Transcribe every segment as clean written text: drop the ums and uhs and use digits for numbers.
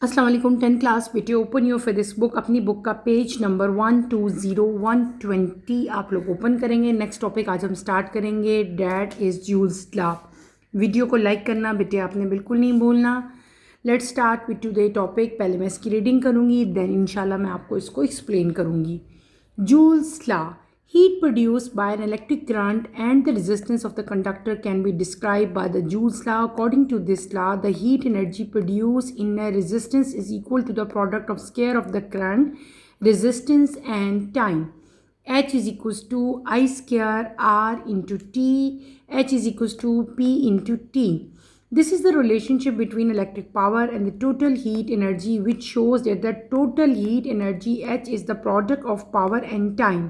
अस्सलाम वालेकुम 10th class बेटे। Open your physics book. अपनी बुक का पेज नंबर 120 आप लोग ओपन करेंगे। नेक्स्ट टॉपिक आज हम स्टार्ट करेंगे, that is Joule's law. Video को लाइक करना बेटे आपने बिल्कुल नहीं भूलना। Let's start with today topic. पहले मैं इसकी रीडिंग करूँगी, देन इंशाल्लाह मैं आपको इसको एक्सप्लेन करूँगी। Joule's law. Heat produced by an electric current and the resistance of the conductor can be described by the Joule's law. According to this law, the heat energy produced in a resistance is equal to the product of square of the current, resistance and time. H is equals to I square R into T. H is equals to P into T. This is the relationship between electric power and the total heat energy, which shows that the total heat energy H is the product of power and time.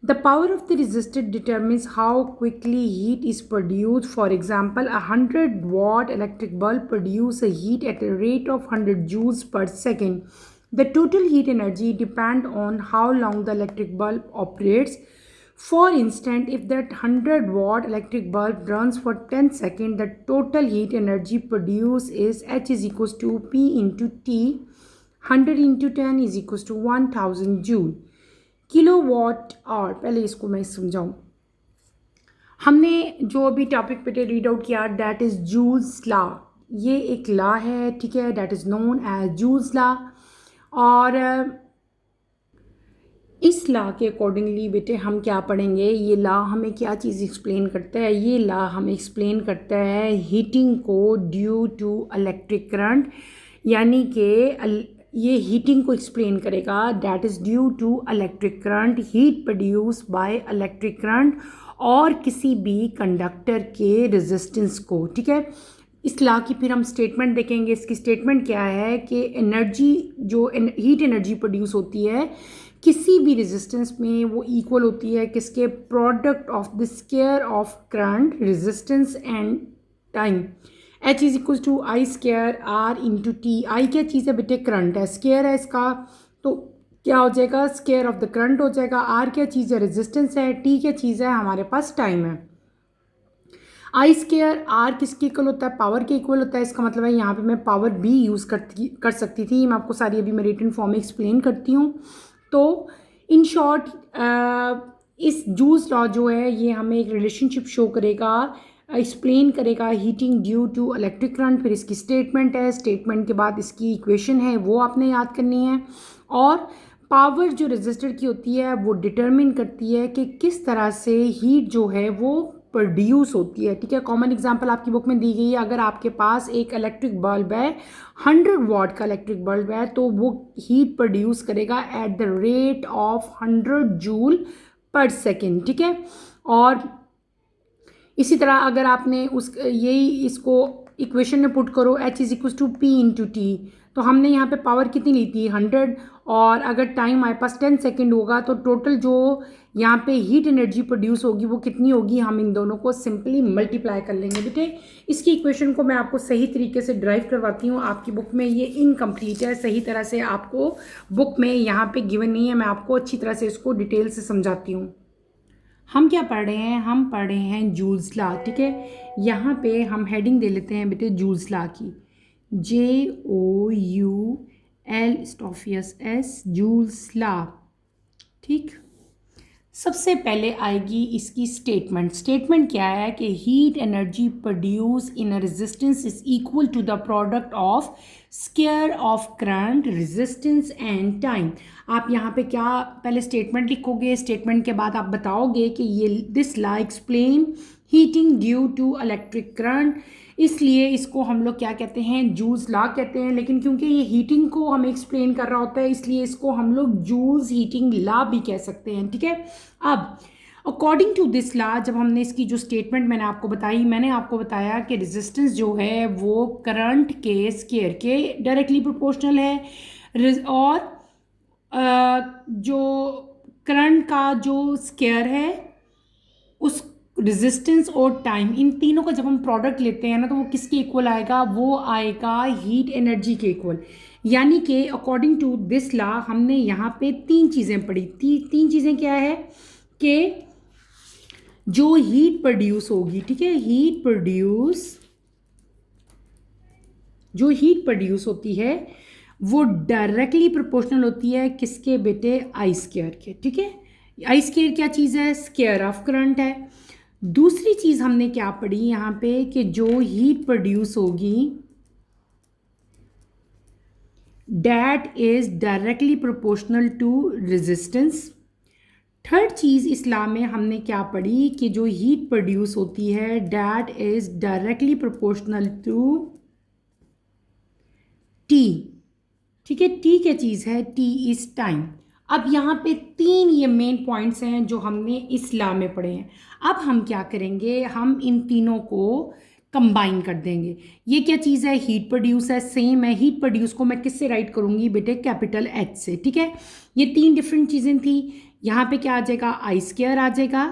The power of the resistor determines how quickly heat is produced. For example, a 100-watt electric bulb produces a heat at a rate of 100 joules per second. The total heat energy depends on how long the electric bulb operates. For instance, if that 100-watt electric bulb runs for 10 seconds, the total heat energy produced is H is equals to P into T. 100 into 10 is equals to 1000 joule. Kilowatt hour, पहले इसको मैं समझाऊँ। हमने जो अभी topic पे read out किया, that is Joule's law. ये एक लॉ है, ठीक है, that is known as Joule's law. और इस लॉ के अकॉर्डिंगली बेटे हम क्या पढ़ेंगे, ये लॉ हमें क्या चीज़ एक्सप्लेन करता है। ये लॉ हमें एक्सप्लेन करता है हीटिंग को ड्यू टू इलेक्ट्रिक करंट, यानी कि ये हीटिंग को एक्सप्लेन करेगा। That is due to electric current, heat produce by electric current और किसी भी कंडक्टर के रेजिस्टेंस को, ठीक है। इस लॉ की फिर हम स्टेटमेंट देखेंगे। इसकी स्टेटमेंट क्या है कि एनर्जी जो हीट एनर्जी प्रोड्यूस होती है किसी भी रेजिस्टेंस में, वो इक्वल होती है किसके, product of the square of current, resistance and time. H is equal to I square R into T. I क्या चीज़ है बेटे, करंट है, स्क्वायर है इसका, तो क्या हो जाएगा, स्क्वायर ऑफ द करंट हो जाएगा। आर क्या चीज़ है, रेजिस्टेंस है। टी क्या चीज़ है, हमारे पास टाइम है। आई स्क्वायर आर किसके इक्वल होता है, पावर के इक्वल होता है। इसका मतलब है यहाँ पे मैं पावर भी यूज़ कर सकती थी। मैं आपको सारी अभी मैं रिटन फॉर्म में एक्सप्लेन करती हूँ। तो इन शॉर्ट इस जूल्स लॉ जो है ये हमें एक रिलेशनशिप शो करेगा, एक्सप्लेन करेगा heating due to electric current. फिर इसकी स्टेटमेंट है, स्टेटमेंट के बाद इसकी इक्वेशन है, वो आपने याद करनी है। और पावर जो रेजिस्टर की होती है वो डिटरमिन करती है कि किस तरह से हीट जो है वो प्रोड्यूस होती है, ठीक है। कॉमन एग्जांपल आपकी बुक में दी गई है। अगर आपके पास एक इलेक्ट्रिक बल्ब है, 100 वाट का इलेक्ट्रिक बल्ब है, तो वो हीट प्रोड्यूस करेगा at the rate of 100 joule पर सेकेंड, ठीक है। और इसी तरह अगर आपने यही इसको इक्वेशन में पुट करो, H is equal to P into T, तो हमने यहाँ पे पावर कितनी ली थी, 100, और अगर टाइम हमारे पास 10 सेकेंड होगा तो टोटल जो यहाँ पे हीट एनर्जी प्रोड्यूस होगी वो कितनी होगी। हम इन दोनों को सिंपली मल्टीप्लाई कर लेंगे बेटे। इसकी इक्वेशन को मैं आपको सही तरीके से ड्राइव करवाती हूँ। आपकी बुक में ये इनकम्प्लीट है, सही तरह से आपको बुक में यहाँ पे गिवन नहीं है। मैं आपको अच्छी तरह से इसको डिटेल से समझाती हूँ। हम क्या पढ़ रहे हैं, हम पढ़ रहे हैं जूल्स लॉ, ठीक है। यहाँ पे हम हेडिंग दे लेते हैं बेटे जूल्स लॉ की, JOULS, जूल्स लॉ, ठीक। सबसे पहले आएगी इसकी स्टेटमेंट। स्टेटमेंट क्या है कि heat energy produce in a resistance is equal to the product of square of current, resistance and time. आप यहाँ पे क्या पहले स्टेटमेंट लिखोगे, स्टेटमेंट के बाद आप बताओगे कि ये this law explain heating due to electric current, इसलिए इसको हम लोग क्या कहते हैं, जूल्स लॉ कहते हैं। लेकिन क्योंकि ये हीटिंग को हमें एक्सप्लेन कर रहा होता है, इसलिए इसको हम लोग जूल्स हीटिंग लॉ भी कह सकते हैं, ठीक है। अब अकॉर्डिंग टू दिस लॉ, जब हमने इसकी जो स्टेटमेंट मैंने आपको बताई, मैंने आपको बताया कि रेजिस्टेंस जो है वो करंट के स्क्वायर के डायरेक्टली प्रोपोर्शनल है, और जो करंट का जो स्क्वायर है उस रेजिस्टेंस और टाइम, इन तीनों का जब हम प्रोडक्ट लेते हैं ना, तो वो किसके इक्वल आएगा, वो आएगा हीट एनर्जी के इक्वल। यानी कि अकॉर्डिंग टू दिस लॉ हमने यहाँ पे तीन चीज़ें पढ़ी। तीन चीज़ें क्या है कि जो हीट प्रोड्यूस होगी, ठीक है, जो हीट प्रोड्यूस होती है वो डायरेक्टली प्रोपोर्शनल होती है किसके बेटे, आई स्क्वायर के। ठीक है, आई स्क्वायर क्या चीज़ है, स्क्वायर ऑफ करंट है। दूसरी चीज़ हमने क्या पढ़ी यहाँ पे कि जो हीट प्रोड्यूस होगी that is directly proportional to resistance। Third चीज़ इस लॉ में हमने क्या पढ़ी कि जो हीट प्रोड्यूस होती है that is directly proportional to T। ठीक है, T क्या चीज़ है, T इज टाइम। अब यहाँ पे तीन ये मेन पॉइंट्स हैं जो हमने इस लॉ में पढ़े हैं। अब हम क्या करेंगे, हम इन तीनों को कंबाइन कर देंगे। ये क्या चीज़ है, हीट प्रोड्यूस है, सेम है। हीट प्रोड्यूस को मैं किससे राइट करूँगी बेटे, कैपिटल H से। ठीक है, ये तीन डिफरेंट चीज़ें थी। यहाँ पे क्या आ जाएगा, आई स्क्वायर आ जाएगा,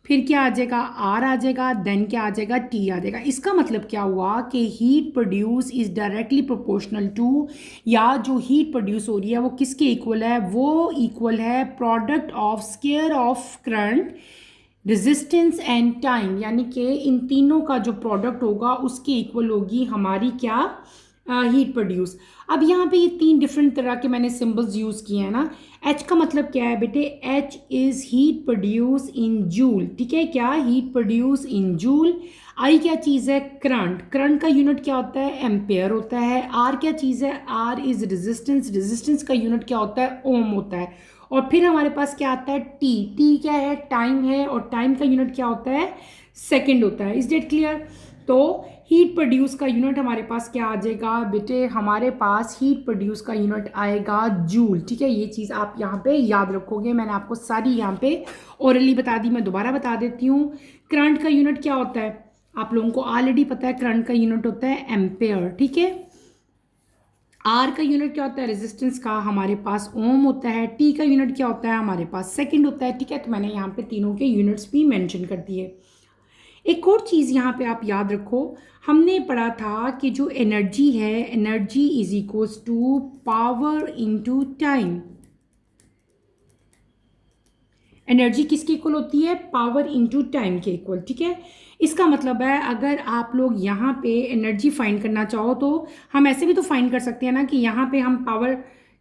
फिर क्या आ जाएगा, आर आ जाएगा, देन क्या आ जाएगा, टी आ जाएगा। इसका मतलब क्या हुआ कि heat produce is directly proportional to, या जो हीट प्रोड्यूस हो रही है वो किसके इक्वल है, वो इक्वल है product of square of current, resistance and time. यानी कि इन तीनों का जो प्रोडक्ट होगा उसके इक्वल होगी हमारी क्या, हीट प्रोड्यूस। अब यहाँ पे ये तीन डिफरेंट तरह के मैंने सिंबल्स यूज़ किए हैं ना। एच का मतलब क्या है बेटे, H is heat produce in joule. ठीक है, क्या, हीट प्रोड्यूस इन जूल। आई क्या चीज़ है, करंट। करंट का यूनिट क्या होता है, एम्पेयर होता है। आर क्या चीज़ है, आर इज़ रेजिस्टेंस। रेजिस्टेंस का यूनिट क्या होता है, ओम होता है। और फिर हमारे पास क्या आता है, टी। टी क्या है, टाइम है, और टाइम का यूनिट क्या होता है, सेकेंड होता है। Is that clear. तो हीट प्रोड्यूस का यूनिट हमारे पास क्या आ जाएगा बेटे, हमारे पास हीट प्रोड्यूस का यूनिट आएगा जूल। ठीक है, ये चीज़ आप यहाँ पे याद रखोगे। मैंने आपको सारी यहाँ पे ओरली बता दी, मैं दोबारा बता देती हूँ। करंट का यूनिट क्या होता है, आप लोगों को ऑलरेडी पता है, करंट का यूनिट होता है एम्पेयर। ठीक है, आर का यूनिट क्या होता है, रेजिस्टेंस का, हमारे पास ओम होता है। टी का यूनिट क्या होता है, हमारे पास सेकेंड होता है। ठीक है, तो मैंने यहाँ पे तीनों के यूनिट्स भी मेंशन कर दिए। एक और चीज़ यहाँ पे आप याद रखो, हमने पढ़ा था कि जो एनर्जी है, energy is equals to power into time. Energy किसके इक्वल होती है, पावर इनटू टाइम के इक्वल। ठीक है, इसका मतलब है अगर आप लोग यहाँ पे एनर्जी फाइंड करना चाहो तो हम ऐसे भी तो फाइंड कर सकते हैं ना, कि यहाँ पे हम पावर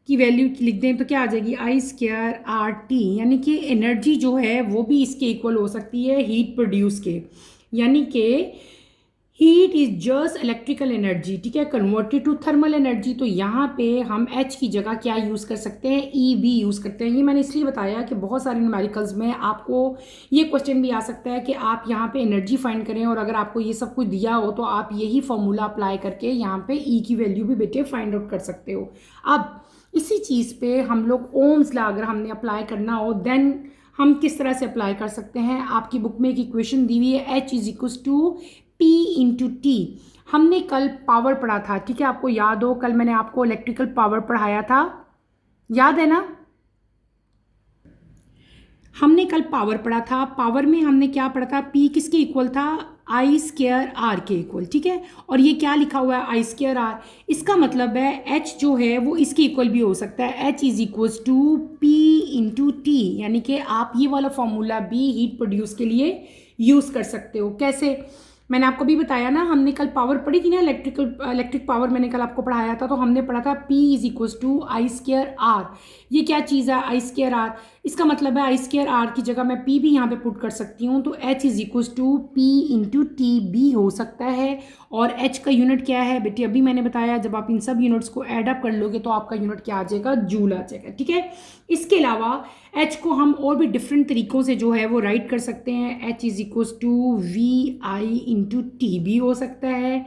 की वैल्यू लिख दें तो क्या आ जाएगी, आई स्क्वायर आर टी। यानी कि एनर्जी जो है वो भी इसके इक्वल हो सकती है हीट प्रोड्यूस के। यानी कि heat is just electrical energy. ठीक है, कन्वर्टेड टू थर्मल एनर्जी। तो यहाँ पे हम एच की जगह क्या यूज़ कर सकते हैं, ई बी यूज़ करते हैं। ये मैंने इसलिए बताया कि बहुत सारे न्यूमेरिकल्स में आपको ये क्वेश्चन भी आ सकता है कि आप यहाँ पे एनर्जी फाइंड करें, और अगर आपको ये सब कुछ दिया हो तो आप यही फॉर्मूला अप्लाई करके यहाँ पे ई की वैल्यू भी बेटे फाइंड आउट कर सकते हो। अब इसी चीज़ पे हम लोग ओम्स लॉ अगर हमने अप्लाई करना हो देन हम किस तरह से अप्लाई कर सकते हैं। आपकी बुक में एक इक्वेशन दी हुई है, H is equals to P into T. हमने कल पावर पढ़ा था। ठीक है, आपको याद हो कल मैंने आपको इलेक्ट्रिकल पावर पढ़ाया था, याद है ना। हमने कल पावर पढ़ा था। पावर में हमने क्या पढ़ा था, पी किसके इक्वल था, आई स्क्वायर आर के इक्वल। ठीक है, और ये क्या लिखा हुआ है, आई स्क्वायर आर। इसका मतलब है एच जो है वो इसके इक्वल भी हो सकता है, H is equals to P into T. यानी कि आप ये वाला फॉर्मूला भी हीट प्रोड्यूस के लिए यूज़ कर सकते हो। कैसे, मैंने आपको भी बताया ना, हमने कल पावर पढ़ी थी ना, इलेक्ट्रिक पावर मैंने कल आपको पढ़ाया था। तो हमने पढ़ा था P is equals to I square R. ये क्या चीज़ है, आई स्क्वायर आर। इसका मतलब है आई स्क्वायर आर की जगह मैं P भी यहाँ पे पुट कर सकती हूँ। तो H is equals to P into T भी हो सकता है। और H का यूनिट क्या है बेटे, अभी मैंने बताया, जब आप इन सब यूनिट्स को एड अप कर लोगे तो आपका यूनिट क्या आ जाएगा, जूल आ जाएगा। ठीक है, इसके अलावा H को हम और भी डिफरेंट तरीक़ों से जो है वो राइट कर सकते हैं। H is equals to V I into T भी हो सकता है।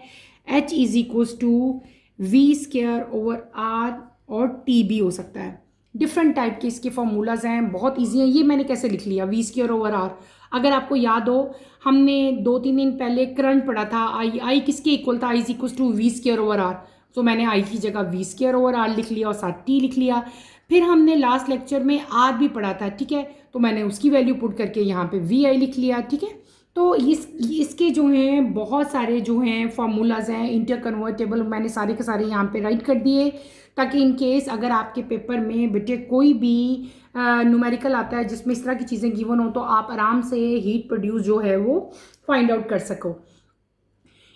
H is equals to V square over R और टी भी हो सकता है। डिफरेंट टाइप के इसके फॉर्मूलाज हैं, बहुत इजी हैं। ये मैंने कैसे लिख लिया, वी स्क्वायर ओवर आर। अगर आपको याद हो हमने 2-3 दिन पहले करंट पढ़ा था, आई किसके इक्वल था, I is equals to V square over R. तो मैंने आई की जगह वी स्क्वायर ओवर आर लिख लिया और साथ टी लिख लिया। फिर हमने लास्ट लेक्चर में आर भी पढ़ा था। ठीक है, तो मैंने उसकी वैल्यू पुट करके यहाँ पे वी आई लिख लिया। ठीक है, तो इसके जो हैं बहुत सारे जो हैं फार्मूलाज हैं इंटर कन्वर्टेबल, मैंने सारे के सारे यहाँ पे राइट कर दिए, ताकि इन केस अगर आपके पेपर में बेटे कोई भी न्यूमेरिकल आता है जिसमें इस तरह की चीज़ें गिवन हो तो आप आराम से हीट प्रोड्यूस जो है वो फाइंड आउट कर सको।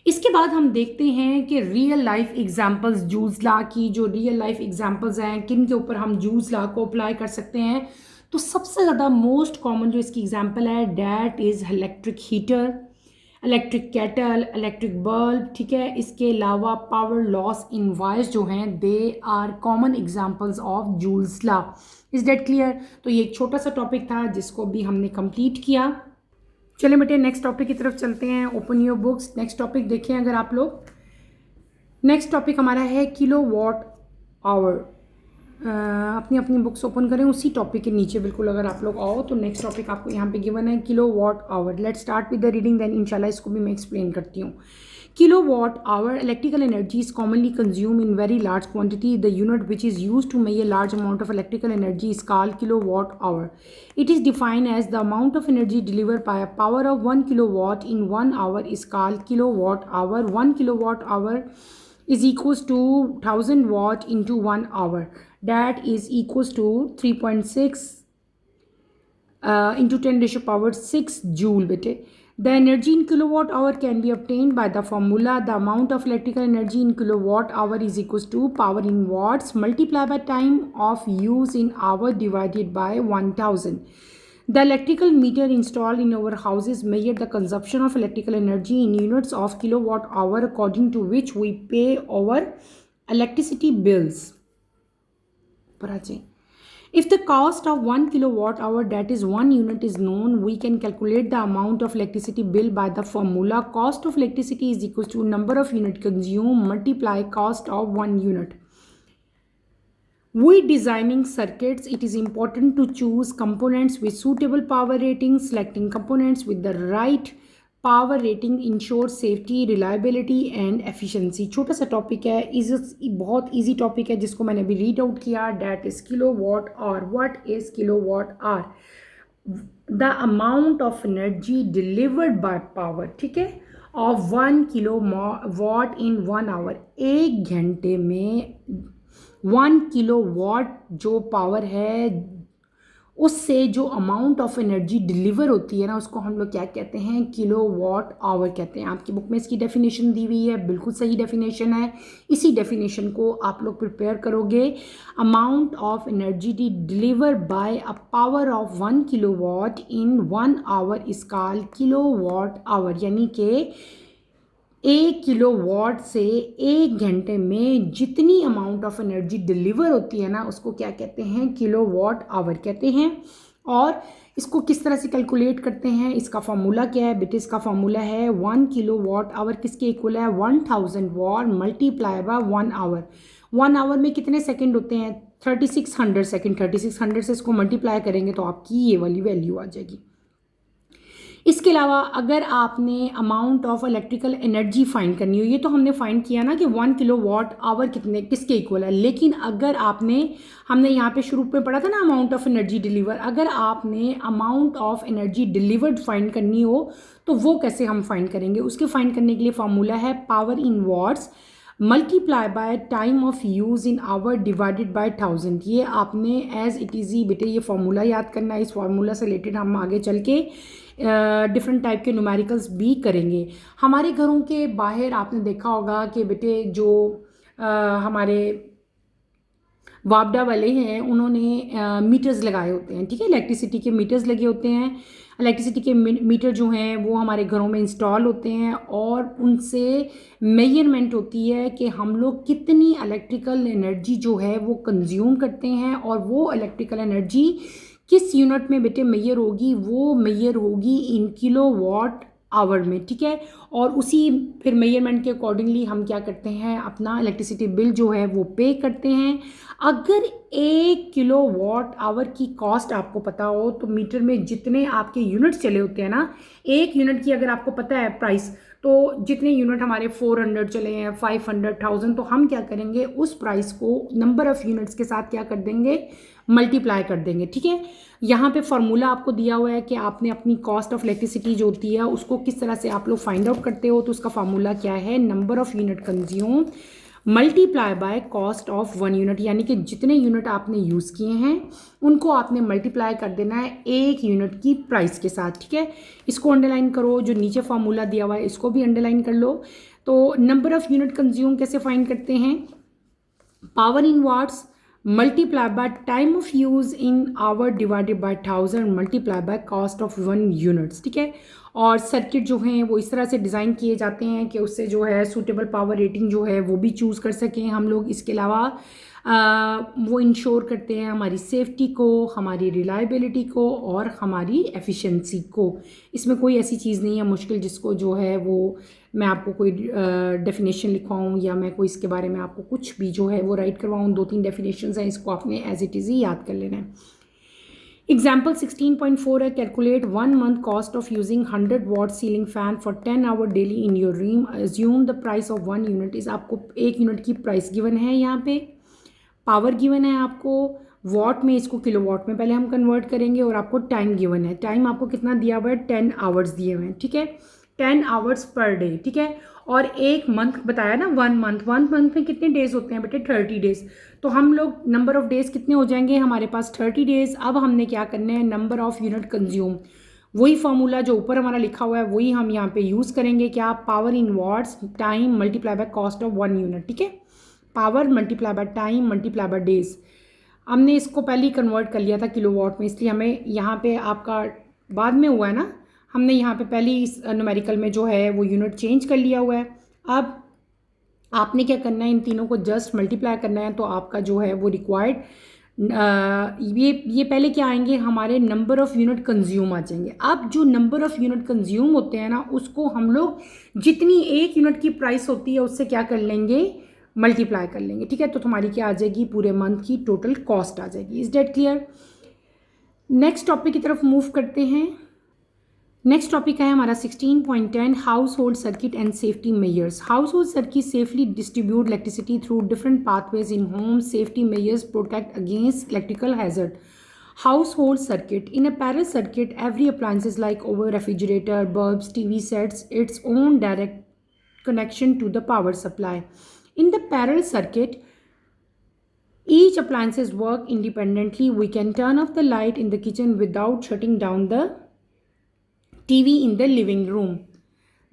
इसके बाद हम देखते हैं कि real life examples joules law की, जो रियल लाइफ एग्जांपल्स हैं किन के ऊपर हम जूल्स लॉ को अप्लाई कर सकते हैं। तो सबसे ज़्यादा मोस्ट कॉमन जो इसकी एग्जांपल है that is electric heater, electric kettle, electric bulb, ठीक है। इसके अलावा पावर लॉस इन वायर्स जो हैं they are common examples of Joule's law. Is that clear? तो ये एक छोटा सा टॉपिक था जिसको भी हमने कंप्लीट किया। चलिए बेटे नेक्स्ट टॉपिक की तरफ चलते हैं। Open your books. Next topic देखें अगर आप लोग। नेक्स्ट टॉपिक हमारा है किलो वॉट आवर। अपनी अपनी बुक्स ओपन करें, उसी टॉपिक के नीचे बिल्कुल अगर आप लोग आओ तो नेक्स्ट टॉपिक आपको यहाँ पे गिवन है kilowatt hour. Let's start with the reading, then इंशाल्लाह इसको भी मैं एक्सप्लेन करती हूँ। Kilowatt hour electrical energy is commonly consumed in very large quantity. The unit which is used to measure large amount of electrical energy is called kilowatt hour. It is defined as the amount of energy delivered by a power of 1 kilowatt in 1 hour is called kilowatt hour. 1 kilowatt hour is equals to 1000 watt into 1 hour. That is equals to 3.6 into 10 raised to power 6 joule bete. The energy in kilowatt hour can be obtained by the formula. The amount of electrical energy in kilowatt hour is equals to power in watts multiplied by time of use in hour divided by 1000. The electrical meter installed in our houses measure the consumption of electrical energy in units of kilowatt hour, according to which we pay our electricity bills. If the cost of 1 kilowatt hour, that is 1 unit, is known, we can calculate the amount of electricity bill by the formula. Cost of electricity is equal to number of unit consumed multiply cost of 1 unit. When designing circuits, it is important to choose components with suitable power ratings. Selecting components with the right power rating ensure safety, reliability and efficiency. छोटा सा topic है, बहुत easy topic है जिसको मैंने अभी read out किया। That is kilowatt hour. What is kilowatt hour? The amount of energy delivered by power, ठीक है, of 1 kilowatt in 1 hour. 1 घंटे में 1 किलो वॉट जो पावर है उससे जो अमाउंट ऑफ एनर्जी डिलीवर होती है ना, उसको हम लोग क्या कहते हैं? किलो वॉट आवर कहते हैं। आपकी बुक में इसकी डेफिनेशन दी हुई है, बिल्कुल सही डेफिनेशन है। इसी डेफिनेशन को आप लोग प्रिपेयर करोगे। Amount of energy deliver by a power of 1 kilowatt in 1 hour is called kilowatt hour. यानी कि 1 किलो वॉट से 1 घंटे में जितनी अमाउंट ऑफ एनर्जी डिलीवर होती है ना, उसको क्या कहते हैं? किलो वॉट आवर कहते हैं। और इसको किस तरह से कैलकुलेट करते हैं? इसका फार्मूला क्या है बेटे? इसका फार्मूला है 1 किलो वॉट आवर किसके इक्वल है? 1000 watt multiply by 1 hour. 1 hour में कितने सेकेंड होते हैं? 3600 सेकेंड। 3600 से इसको मल्टीप्लाई करेंगे तो आपकी ये वाली वैल्यू आ जाएगी। इसके अलावा अगर आपने amount of electrical energy find करनी हो, ये तो हमने फाइंड किया ना कि 1 किलो वॉट आवर किसके इक्वल है। लेकिन अगर हमने यहाँ पे शुरू में पढ़ा था ना अमाउंट ऑफ एनर्जी डिलीवर, अगर आपने amount of energy delivered find करनी हो तो वो कैसे हम फाइंड करेंगे? उसके फाइंड करने के लिए फार्मूला है power in watts multiply by time of use in hour divided by 1000। ये आपने एज इट इज़ ही बेटे ये फार्मूला याद करना है। इस फार्मूला से रिलेटेड हम आगे चल के डिफरेंट टाइप के न्यूमेरिकल्स भी करेंगे। हमारे घरों के बाहर आपने देखा होगा कि बेटे जो हमारे वापडा वाले हैं उन्होंने मीटर्स लगाए होते हैं, ठीक है, इलेक्ट्रिसिटी के मीटर्स लगे होते हैं। इलेक्ट्रिसिटी के मीटर जो हैं वो हमारे घरों में इंस्टॉल होते हैं और उनसे मेजरमेंट होती है कि हम लोग कितनी इलेक्ट्रिकल एनर्जी जो है वो कंज्यूम करते हैं और वो इलेक्ट्रिकल एनर्जी किस यूनिट में बेटे मेजर होगी? वो मेजर होगी इन किलो वॉट आवर में, ठीक है। और उसी फिर मेजरमेंट के अकॉर्डिंगली हम क्या करते हैं? अपना इलेक्ट्रिसिटी बिल जो है वो पे करते हैं। अगर 1 किलो वॉट आवर की कॉस्ट आपको पता हो तो मीटर में जितने आपके यूनिट्स चले होते हैं ना, 1 यूनिट की अगर आपको पता है प्राइस, तो जितने यूनिट हमारे 400 चले हैं, 500, 1000, तो हम क्या करेंगे? उस प्राइस को नंबर ऑफ़ यूनिट्स के साथ क्या कर देंगे? मल्टीप्लाई कर देंगे, ठीक है। यहाँ पे फार्मूला आपको दिया हुआ है कि आपने अपनी कॉस्ट ऑफ इलेक्ट्रिसिटी जो होती है उसको किस तरह से आप लोग फाइंड आउट करते हो। तो उसका फार्मूला क्या है? Number of unit consume multiply by cost of 1 unit. यानी कि जितने यूनिट आपने यूज़ किए हैं उनको आपने मल्टीप्लाई कर देना है 1 यूनिट की प्राइस के साथ, ठीक है। इसको अंडरलाइन करो, जो नीचे फार्मूला दिया हुआ है इसको भी अंडरलाइन कर लो। तो नंबर ऑफ़ यूनिट कंज्यूम कैसे फाइंड करते हैं? Power in watts multiply by time of use in hour divided by 1000 multiply by cost of 1 units, ठीक है। और सर्किट जो हैं वो इस तरह से डिज़ाइन किए जाते हैं कि उससे जो है सूटेबल पावर रेटिंग जो है वो भी चूज़ कर सकें हम लोग। इसके अलावा वो इंश्योर करते हैं हमारी सेफ्टी को, हमारी रिलायबिलिटी को और हमारी एफिशिएंसी को। इसमें कोई ऐसी चीज़ नहीं है मुश्किल जिसको जो है वो मैं आपको कोई डेफिनेशन लिखवाऊँ या मैं कोई इसके बारे में आपको कुछ भी जो है वो राइट करवाऊँ। 2-3 डेफिनेशंस हैं, इसको आपने एज इट इज़ ही याद कर लेना है। एग्जाम्पल 16.4 है, calculate 1 month cost of using 100 watt ceiling fan for 10 hour daily in your room, assume the price of 1 unit is. आपको 1 यूनिट की प्राइस गिवन है, यहाँ पे पावर गिवन है आपको वॉट में, इसको किलोवाट में पहले हम कन्वर्ट करेंगे, और आपको टाइम गिवन है। टाइम आपको कितना दिया हुआ है? 10 आवर्स दिए हुए हैं, ठीक है, 10 आवर्स पर डे, ठीक है। और 1 मंथ बताया ना, 1 मंथ में कितने डेज होते हैं बेटे? 30 डेज। तो हम लोग नंबर ऑफ़ डेज कितने हो जाएंगे हमारे पास? 30 डेज। अब हमने क्या करना है? नंबर ऑफ़ यूनिट कंज्यूम, वही फार्मूला जो ऊपर हमारा लिखा हुआ है वही हम यहाँ पे यूज़ करेंगे। क्या? Power in watts time multiply by cost of 1 unit, ठीक है। Power multiply by time multiply by days. हमने इसको पहले ही कन्वर्ट कर लिया था किलोवाट में, इसलिए हमें यहाँ पे आपका बाद में हुआ है ना, हमने यहाँ पे पहले ही इस न्यूमेरिकल में जो है वो यूनिट चेंज कर लिया हुआ है। अब आपने क्या करना है? इन तीनों को जस्ट मल्टीप्लाई करना है, तो आपका जो है वो रिक्वायर्ड ये पहले क्या आएंगे? हमारे नंबर ऑफ़ यूनिट कंज्यूम आ जाएंगे। अब जो नंबर ऑफ़ यूनिट कंज्यूम होते हैं ना, उसको हम लोग जितनी 1 यूनिट की प्राइस होती है उससे क्या कर लेंगे? मल्टीप्लाई कर लेंगे, ठीक है। तो तुम्हारी क्या आ जाएगी? पूरे मंथ की टोटल कॉस्ट आ जाएगी। Is that clear? Next topic की तरफ मूव करते हैं। नेक्स्ट टॉपिक है हमारा 16.10 house hold circuit and safety measures. House hold circuit safely distribute electricity through different pathways in home. Safety measures protect against electrical hazard. Household circuit. In a parallel circuit, every appliances like oven, refrigerator, bulbs, TV sets its own direct connection to the power supply. In the parallel circuit, each appliances work independently. We can turn off the light in the kitchen without shutting down the TV in the living room.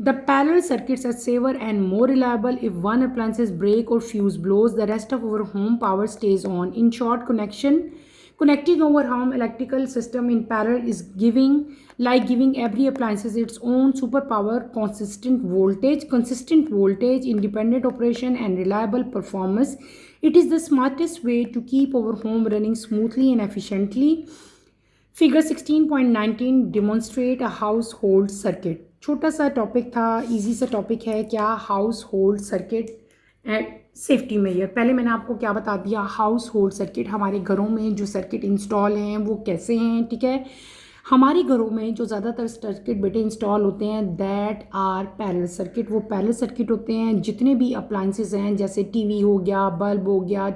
The parallel circuits are safer and more reliable. If one appliance breaks or fuse blows, the rest of our home power stays on. In short, connecting our home electrical system in parallel is giving every appliances its own superpower, consistent voltage, independent operation, and reliable performance. It is the smartest way to keep our home running smoothly and efficiently. Figure 16.19 demonstrate a household circuit. छोटा सा topic था, easy सा topic है। क्या? House hold circuit and safety major. पहले मैंने आपको क्या बता दिया? हाउस होल्ड सर्किट, हमारे घरों में जो सर्किट इंस्टॉल हैं वो कैसे हैं, ठीक है। हमारे घरों में जो ज़्यादातर सर्किट बेटे इंस्टॉल होते हैं दैट आर पैरेलल सर्किट। वो पैरेलल सर्किट होते हैं। जितने भी अप्लाइंसेस हैं जैसे टीवी हो गया, बल्ब हो गया,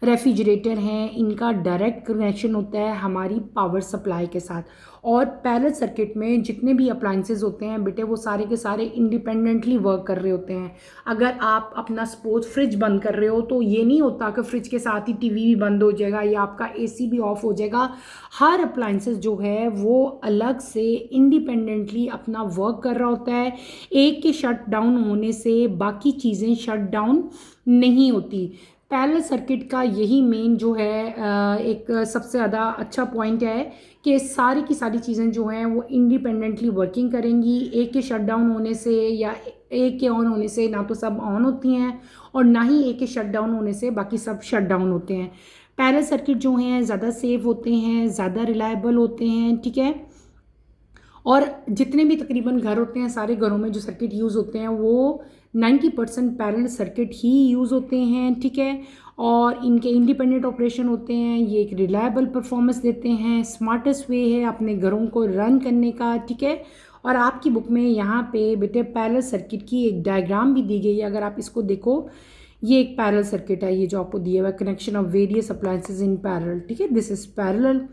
रेफ्रिजरेटर हैं, इनका डायरेक्ट कनेक्शन होता है हमारी पावर सप्लाई के साथ। और पैरेलल सर्किट में जितने भी अप्लाइंसेस होते हैं बेटे वो सारे के सारे इंडिपेंडेंटली वर्क कर रहे होते हैं। अगर आप अपना सपोज फ्रिज बंद कर रहे हो तो ये नहीं होता कि फ्रिज के साथ ही टीवी भी बंद हो जाएगा या आपका एसी भी ऑफ हो जाएगा। हर अप्लाइंसेस जो है वो अलग से इंडिपेंडेंटली अपना वर्क कर रहा होता है। एक के शट डाउन होने से बाकी चीज़ें शट डाउन नहीं होती। पैरेलल सर्किट का यही मेन जो है एक सबसे ज़्यादा अच्छा पॉइंट है कि सारी की सारी चीज़ें जो हैं वो इंडिपेंडेंटली वर्किंग करेंगी। एक के शट डाउन होने से या एक के ऑन होने से ना तो सब ऑन होती हैं और ना ही एक के शट डाउन होने से बाकी सब शट डाउन होते हैं। पैरेलल सर्किट जो हैं ज़्यादा सेफ होते हैं, ज़्यादा रिलायबल होते हैं, ठीक है। और जितने भी तकरीबन घर होते हैं सारे घरों में जो सर्किट यूज़ होते हैं वो 90% पैरेलल सर्किट ही यूज़ होते हैं, ठीक है। और इनके इंडिपेंडेंट ऑपरेशन होते हैं। ये एक रिलायबल परफॉर्मेंस देते हैं। स्मार्टेस्ट वे है अपने घरों को रन करने का, ठीक है। और आपकी बुक में यहाँ पे बेटे पैरेलल सर्किट की एक डायग्राम भी दी गई है। अगर आप इसको देखो, ये एक पैरेलल सर्किट है, ये जो आपको दिया हुआ है, connection of various appliances in parallel, ठीक है। This is parallel.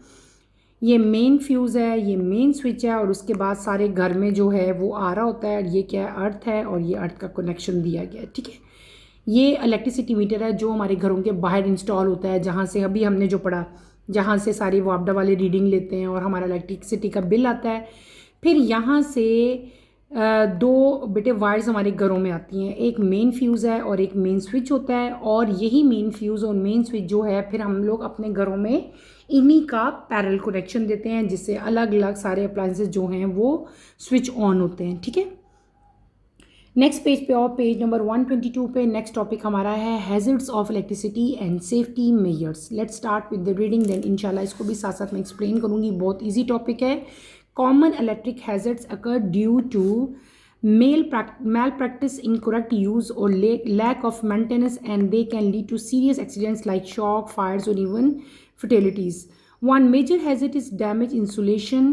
ये मेन फ्यूज़ है, ये मेन स्विच है और उसके बाद सारे घर में जो है वो आ रहा होता है। ये क्या है? अर्थ है और ये अर्थ का कनेक्शन दिया गया है, ठीक है। ये इलेक्ट्रिसिटी मीटर है जो हमारे घरों के बाहर इंस्टॉल होता है, जहाँ से अभी हमने जो पढ़ा, जहाँ से सारी वापडा वाले रीडिंग लेते हैं और हमारा इलेक्ट्रिसिटी का बिल आता है। फिर यहाँ से दो बेटे वायर्स हमारे घरों में आती हैं, एक मेन फ्यूज़ है और एक मेन स्विच होता है, और यही मेन फ्यूज़ और मेन स्विच जो है फिर हम लोग अपने घरों में इन्हीं का पैरेलल कनेक्शन देते हैं, जिससे अलग अलग सारे अप्लायंसेस जो हैं वो स्विच ऑन होते हैं। ठीक है, नेक्स्ट पेज पे और पेज नंबर 122 पे नेक्स्ट टॉपिक हमारा है hazards of electricity and safety measures. Let's start with the reading, then इंशाल्लाह इसको भी साथ साथ में एक्सप्लेन करूँगी। बहुत ईजी टॉपिक है। Common electric hazards occur due to malpractice, incorrect use, or lack of maintenance, and they can lead to serious accidents like shock, fires, or even fatalities. One major hazard is damaged insulation,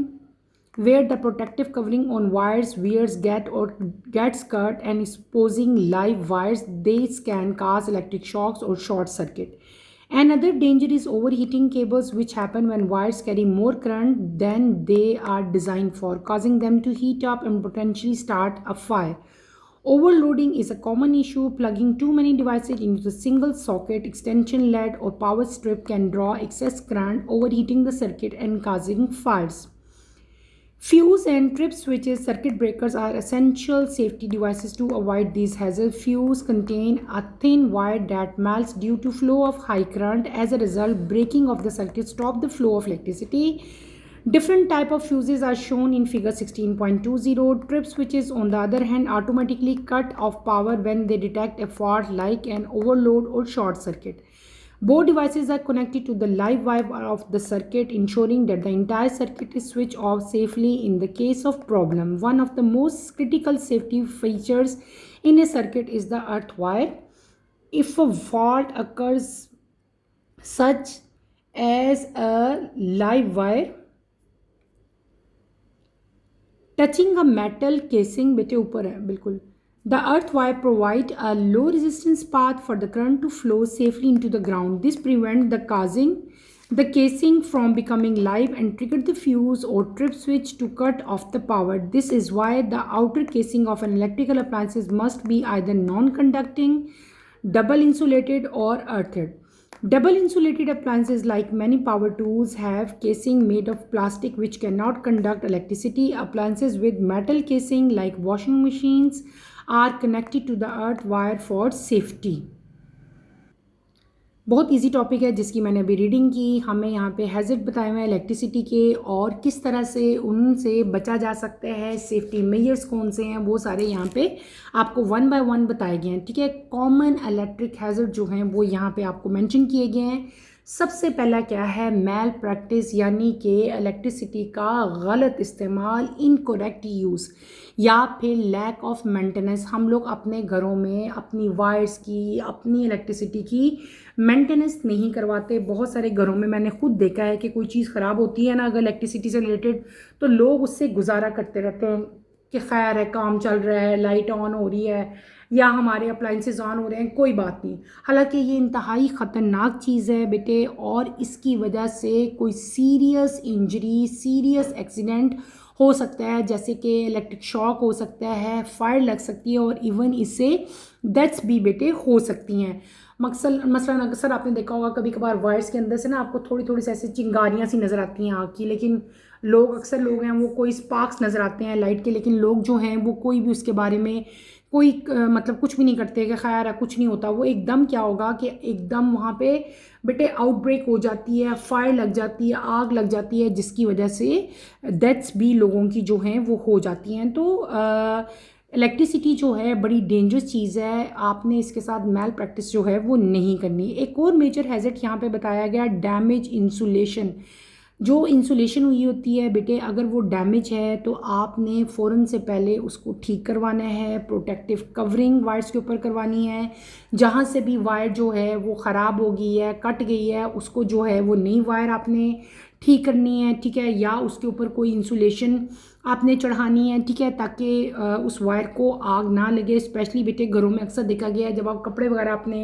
where the protective covering on wires wears gets cut and exposing live wires. These can cause electric shocks or short circuit. Another danger is overheating cables, which happen when wires carry more current than they are designed for, causing them to heat up and potentially start a fire. Overloading is a common issue. Plugging too many devices into a single socket, extension lead, or power strip can draw excess current, overheating the circuit and causing fires. Fuse and trip switches, circuit breakers are essential safety devices to avoid these hazards. Fuse contain a thin wire that melts due to flow of high current. As a result, breaking of the circuit stops the flow of electricity. Different type of fuses are shown in figure 16.20. Trip switches, on the other hand, automatically cut off power when they detect a fault like an overload or short circuit. Both devices are connected to the live wire of the circuit, ensuring that the entire circuit is switched off safely in the case of problem. One of the most critical safety features in a circuit is the earth wire. If a fault occurs, such as a live wire touching a metal casing, बेटे ऊपर है बिल्कुल, the earth wire provide a low resistance path for the current to flow safely into the ground. This prevent the casing the casing from becoming live and trigger the fuse or trip switch to cut off the power. This is why the outer casing of an electrical appliances must be either non-conducting, double insulated, or earthed. Double insulated appliances like many power tools have casing made of plastic which cannot conduct electricity. Appliances with metal casing like washing machines are connected to the earth wire for safety. बहुत easy topic है जिसकी मैंने अभी reading की. हमें यहाँ पे hazard बताए हुए हैं इलेक्ट्रिसिटी के और किस तरह से उनसे बचा जा सकता है, सेफ्टी मेजर्स कौन से हैं, वो सारे यहाँ पे आपको वन बाय वन बताए गए हैं. ठीक है, कॉमन इलेक्ट्रिक हैजर्ड जो हैं वो यहाँ पे आपको मेंशन किए गए हैं. सबसे पहला क्या है, मैल प्रैक्टिस, यानी कि इलेक्ट्रिसिटी का गलत इस्तेमाल, इनकरेक्ट यूज़ या फिर लैक ऑफ मेंटेनेंस. हम लोग अपने घरों में अपनी वायर्स की, अपनी इलेक्ट्रिसिटी की मेंटेनेंस नहीं करवाते. बहुत सारे घरों में मैंने खुद देखा है कि कोई चीज़ ख़राब होती है ना अगर इलेक्ट्रिसिटी से रिलेटेड, तो लोग उससे गुजारा करते रहते हैं कि खैर है, काम चल रहा है, लाइट ऑन हो रही है या हमारे अप्लाइंसेस ऑन हो रहे हैं, कोई बात नहीं. हालांकि ये इंतहाई ख़तरनाक चीज़ है बेटे, और इसकी वजह से कोई सीरियस इंजरी, सीरियस एक्सीडेंट हो सकता है, जैसे कि इलेक्ट्रिक शॉक हो सकता है, फायर लग सकती है, और इवन इससे डेथ्स भी बेटे हो सकती हैं. मसलन अक्सर आपने देखा होगा कभी कभार वायर्स के अंदर से ना आपको थोड़ी थोड़ी सी ऐसी चिंगारियाँ सी नज़र आती हैं आग की, लेकिन अक्सर लोग हैं वो कोई स्पार्क्स नज़र आते हैं लाइट के, लेकिन लोग जो हैं वो कोई भी उसके बारे में कोई मतलब कुछ भी नहीं करते कि खैर है कुछ नहीं होता. वो एकदम क्या होगा कि एकदम वहाँ पे बेटे आउटब्रेक हो जाती है, फायर लग जाती है, आग लग जाती है, जिसकी वजह से डेथ्स भी लोगों की जो हैं वो हो जाती हैं. तो इलेक्ट्रिसिटी जो है बड़ी डेंजरस चीज़ है, आपने इसके साथ मैल प्रैक्टिस जो है वो नहीं करनी. एक और मेजर हैजर्ड यहाँ पे बताया गया, डैमेज इंसुलेशन. जो इंसुलेशन हुई होती है बेटे, अगर वो डैमेज है तो आपने फ़ौरन से पहले उसको ठीक करवाना है. प्रोटेक्टिव कवरिंग वायर्स के ऊपर करवानी है. जहाँ से भी वायर जो है वो ख़राब हो गई है, कट गई है, उसको जो है वो नई वायर आपने ठीक करनी है. ठीक है, या उसके ऊपर कोई इंसुलेशन आपने चढ़ानी है. ठीक है, ताकि उस वायर को आग ना लगे. स्पेशली बेटे घरों में अक्सर देखा गया है जब आप कपड़े वगैरह आपने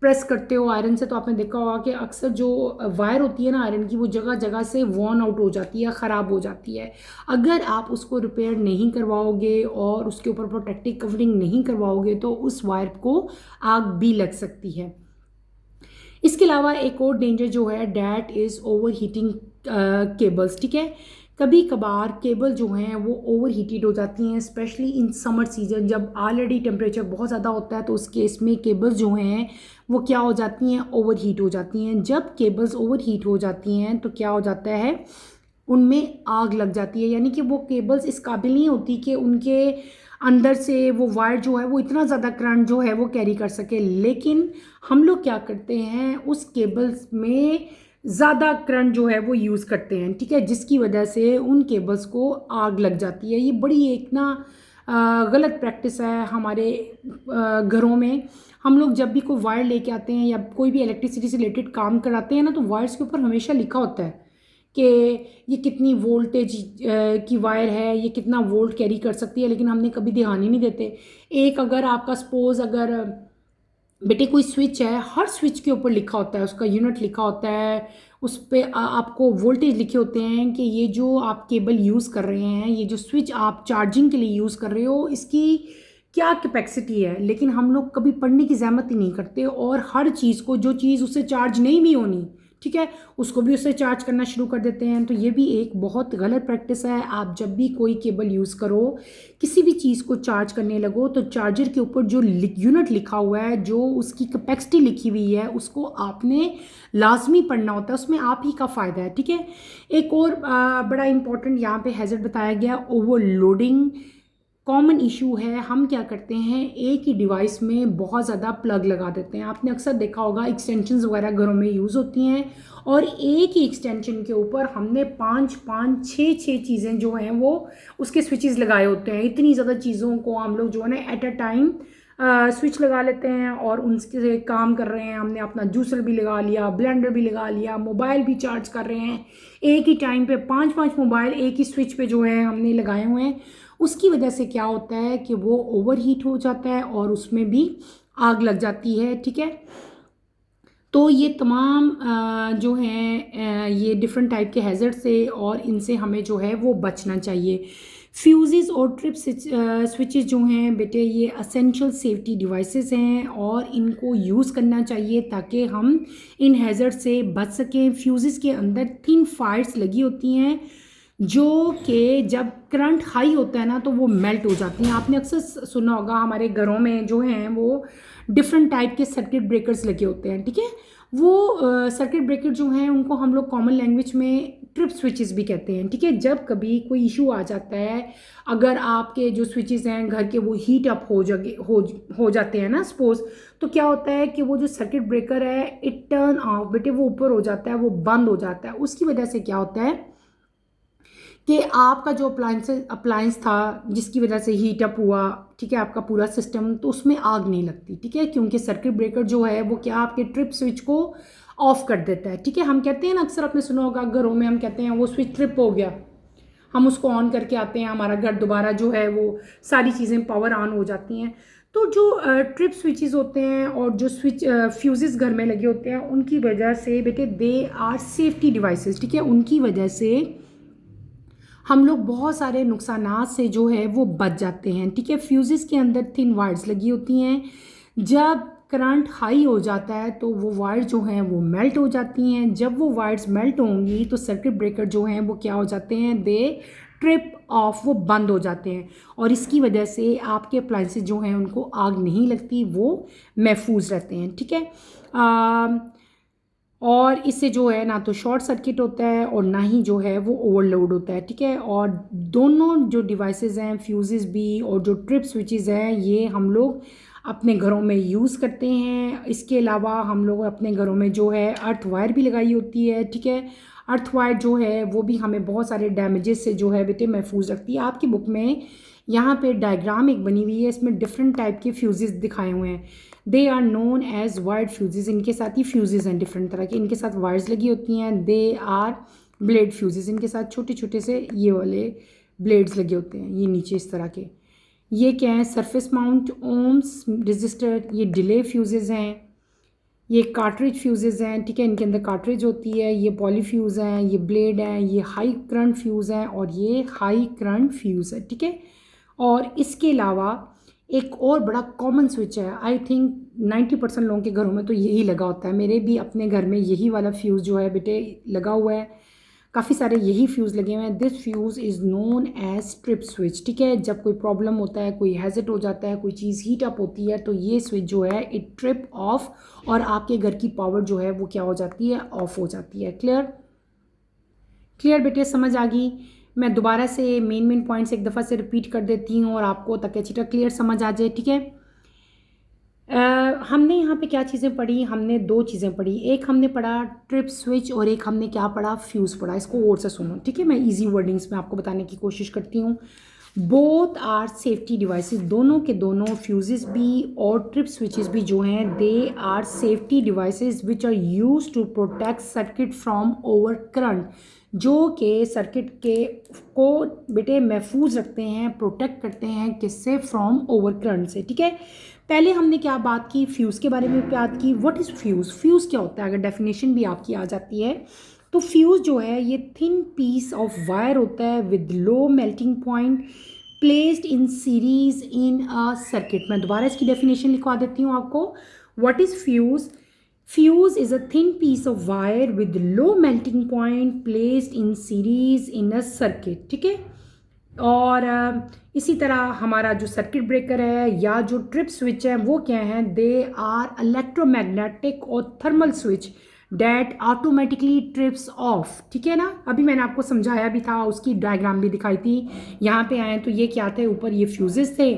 प्रेस करते हो आयरन से, तो आपने देखा होगा कि अक्सर जो वायर होती है ना आयरन की, वो जगह जगह से वॉर्न आउट हो जाती है, ख़राब हो जाती है. अगर आप उसको रिपेयर नहीं करवाओगे और उसके ऊपर प्रोटेक्टिव कवरिंग नहीं करवाओगे तो उस वायर को आग भी लग सकती है. इसके अलावा एक और डेंजर जो है that is over heating cables. ठीक है, कभी कभार केबल जो हैं वो ओवर हीटेड हो जाती हैं, स्पेशली इन समर सीजन जब ऑलरेडी टेम्परेचर बहुत ज़्यादा होता है, तो उस केस में केबल्स जो हैं वो क्या हो जाती हैं, ओवर हीट हो जाती हैं। जब केबल्स ओवर हीट हो जाती हैं तो क्या हो जाता है, उनमें आग लग जाती है, यानी कि वो केबल्स इस काबिल नहीं होती कि उनके अंदर से वो वायर जो है वो इतना ज़्यादा करंट जो है वो कैरी कर सके। लेकिन हम लोग क्या करते हैं, उस केबल्स में ज़्यादा करंट जो है वो यूज़ करते हैं, ठीक है, जिसकी वजह से उन केबल्स को आग लग जाती है। ये बड़ी एक ना गलत प्रैक्टिस है हमारे घरों में। हम लोग जब भी कोई वायर लेके आते हैं या कोई भी इलेक्ट्रिसिटी से रिलेटेड काम कराते हैं ना, तो वायर्स के ऊपर हमेशा लिखा होता है कि ये कितनी वोल्टेज की वायर है, ये कितना वोल्ट कैरी कर सकती है, लेकिन हमने कभी ध्यान ही नहीं देते। एक अगर आपका सपोज अगर बेटे कोई स्विच है, हर स्विच के ऊपर लिखा होता है, उसका यूनिट लिखा होता है, उस पर आपको वोल्टेज लिखे होते हैं कि ये जो आप केबल यूज़ कर रहे हैं, ये जो स्विच आप चार्जिंग के लिए यूज़ कर रहे हो, इसकी क्या कैपेसिटी है। लेकिन हम लोग कभी पढ़ने की ज़हमत ही नहीं करते, और हर चीज़ को, जो चीज़ उससे चार्ज नहीं भी होनी, ठीक है, उसको भी उससे चार्ज करना शुरू कर देते हैं। तो ये भी एक बहुत गलत प्रैक्टिस है। आप जब भी कोई केबल यूज़ करो, किसी भी चीज़ को चार्ज करने लगो, तो चार्जर के ऊपर जो यूनिट लिखा हुआ है, जो उसकी कैपेसिटी लिखी हुई है, उसको आपने लाजमी पढ़ना होता है, उसमें आप ही का फ़ायदा है, ठीक है। एक और बड़ा इंपॉर्टेंट यहाँ पे हैज़र्ड बताया गया, ओवरलोडिंग कॉमन इशू है। हम क्या करते हैं, एक ही डिवाइस में बहुत ज़्यादा प्लग लगा देते हैं। आपने अक्सर देखा होगा एक्सटेंशंस वगैरह घरों में यूज़ होती हैं, और एक ही एक्सटेंशन के ऊपर हमने पाँच छः चीज़ें जो हैं वो उसके स्विचेस लगाए होते हैं। इतनी ज़्यादा चीज़ों को हम लोग जो है ना एट अ टाइम स्विच लगा लेते हैं और उनसे काम कर रहे हैं। हमने अपना जूसर भी लगा लिया, ब्लेंडर भी लगा लिया, मोबाइल भी चार्ज कर रहे हैं। एक ही टाइम पे पाँच मोबाइल एक ही स्विच पे जो है हमने लगाए हुए हैं। उसकी वजह से क्या होता है कि वो ओवर हीट हो जाता है और उसमें भी आग लग जाती है, ठीक है। तो ये तमाम जो हैं ये डिफरेंट टाइप के हैज़र्ड से, और इनसे हमें जो है वो बचना चाहिए। फ्यूज़ेस और ट्रिप स्विचेस जो हैं बेटे, ये असेंशियल सेफ्टी डिवाइसेस हैं, और इनको यूज़ करना चाहिए ताकि हम इन हैज़र्ड से बच सकें। फ्यूज़ेस के अंदर थिन फाइल्स लगी होती हैं, जो कि जब करंट हाई होता है ना तो वो मेल्ट हो जाती हैं। आपने अक्सर सुना होगा हमारे घरों में जो हैं वो डिफरेंट टाइप के सर्किट ब्रेकर्स लगे होते हैं, ठीक है। वो सर्किट ब्रेकर जो हैं उनको हम लोग कॉमन लैंग्वेज में ट्रिप स्विचेस भी कहते हैं, ठीक है। जब कभी कोई इशू आ जाता है, अगर आपके जो स्विचेस हैं घर के वो हीट अप हो जाते हैं ना सपोज, तो क्या होता है कि वो जो सर्किट ब्रेकर है इट टर्न ऑफ बेटे, वो ऊपर हो जाता है, वो बंद हो जाता है। उसकी वजह से क्या होता है कि आपका जो अप्लायंस था जिसकी वजह से हीट अप हुआ, ठीक है, आपका पूरा सिस्टम, तो उसमें आग नहीं लगती, ठीक है, क्योंकि सर्किट ब्रेकर जो है वो क्या आपके ट्रिप स्विच को ऑफ कर देता है, ठीक है। हम कहते हैं ना, अक्सर आपने सुना होगा घरों में हम कहते हैं वो स्विच ट्रिप हो गया, हम उसको ऑन करके आते हैं, हमारा घर दोबारा जो है वो सारी चीज़ें पावर ऑन हो जाती हैं। तो जो ट्रिप स्विचेस होते हैं और जो स्विच फ्यूजेस घर में लगे होते हैं, उनकी वजह से बेटे दे आर सेफ्टी डिवाइसेस, ठीक है, उनकी वजह से हम लोग बहुत सारे नुकसानात से जो है वो बच जाते हैं, ठीक है। फ्यूजेस के अंदर थिन वायर्स लगी होती हैं, जब करंट हाई हो जाता है तो वो वायर जो हैं वो मेल्ट हो जाती हैं। जब वो वायर्स मेल्ट होंगी तो सर्किट ब्रेकर जो हैं वो क्या हो जाते हैं, दे ट्रिप ऑफ, वो बंद हो जाते हैं, और इसकी वजह से आपके अप्लायंसेस जो हैं उनको आग नहीं लगती, वो महफूज रहते हैं, ठीक है। और इससे जो है ना तो शॉर्ट सर्किट होता है और ना ही जो है वो ओवरलोड होता है, ठीक है। और दोनों जो डिवाइसेस हैं, फ्यूजेस भी और जो ट्रिप स्विचेस हैं, ये हम लोग अपने घरों में यूज़ करते हैं। इसके अलावा हम लोग अपने घरों में जो है अर्थ वायर भी लगाई होती है, ठीक है। अर्थ वायर जो है वो भी हमें बहुत सारे डैमेजेस से जो है बेटे महफूज रखती है। आपकी बुक में यहाँ पे डायग्राम एक बनी हुई है, इसमें डिफरेंट टाइप के फ्यूजेस दिखाए हुए हैं। They are known as wired fuses, इनके साथ ही फ्यूजेस हैं डिफरेंट तरह के, इनके साथ वायर्स लगी होती हैं। दे आर ब्लेड फ्यूजेस, इनके साथ छोटे छोटे से ये वाले ब्लेड्स लगे होते हैं, ये नीचे इस तरह के। ये क्या है, सरफेस माउंट ओम्स रजिस्टर, ये डिले फ्यूजेस हैं। ये कार्ट्रिज फ्यूजेस हैं, ठीक है, इनके अंदर कार्ट्रिज होती है। ये पॉलीफ्यूज़ हैं, ये ब्लेड हैं, ये हाई करंट फ्यूज़ हैं, और ये हाई करंट फ्यूज़ है, ठीक है। और इसके अलावा एक और बड़ा कॉमन स्विच है, आई थिंक 90% लोगों के घरों में तो यही लगा होता है। मेरे भी अपने घर में यही वाला फ्यूज़ जो है बेटे लगा हुआ है। काफ़ी सारे यही फ्यूज़ लगे हुए हैं। This fuse is known as trip switch, ठीक है। जब कोई प्रॉब्लम होता है, कोई हैज़र्ड हो जाता है, कोई चीज़ हीट अप होती है, तो ये स्विच जो है इट ट्रिप ऑफ और आपके घर की पावर जो है वो क्या हो जाती है, ऑफ हो जाती है। क्लियर क्लियर बेटे, समझ आ गई। मैं दोबारा से मेन पॉइंट्स एक दफ़ा से रिपीट कर देती हूँ और आपको ताकि अच्छी तरह क्लियर समझ आ जाए, ठीक है। हमने यहाँ पे क्या चीज़ें पढ़ी, हमने दो चीज़ें पढ़ी। एक हमने पढ़ा ट्रिप स्विच और एक हमने क्या पढ़ा, फ्यूज़ पढ़ा। इसको और से सुनो, ठीक है। मैं इजी वर्डिंग्स में आपको बताने की कोशिश करती हूँ। बोथ आर सेफ्टी डिवाइसेस, दोनों के दोनों फ्यूजेस भी और ट्रिप स्विचेस भी जो हैं they are safety devices which are use to protect circuit from over current, जो कि सर्किट के को बेटे महफूज रखते हैं, प्रोटेक्ट करते हैं किससे, फ्रॉम ओवर करंट से, ठीक है। पहले हमने क्या बात की, फ्यूज़ के बारे में बात की। व्हाट इज़ फ्यूज़, फ्यूज़ क्या होता है, अगर डेफिनेशन भी आपकी आ जाती है तो फ्यूज़ जो है ये थिन पीस ऑफ वायर होता है with low melting point placed in series in a circuit. मैं दोबारा इसकी डेफिनेशन लिखवा देती हूँ आपको। What is fuse, fuse is a thin piece of wire with low melting point placed in series in a circuit, ठीक है। और इसी तरह हमारा जो सर्किट ब्रेकर है या जो ट्रिप स्विच है वो क्या है, दे आर इलेक्ट्रोमैग्नेटिक और thermal switch that automatically trips of, ठीक है ना। अभी मैंने आपको समझाया भी था, उसकी डायग्राम भी दिखाई थी। यहाँ पे आए तो ये क्या थे, ऊपर ये फ्यूजेस थे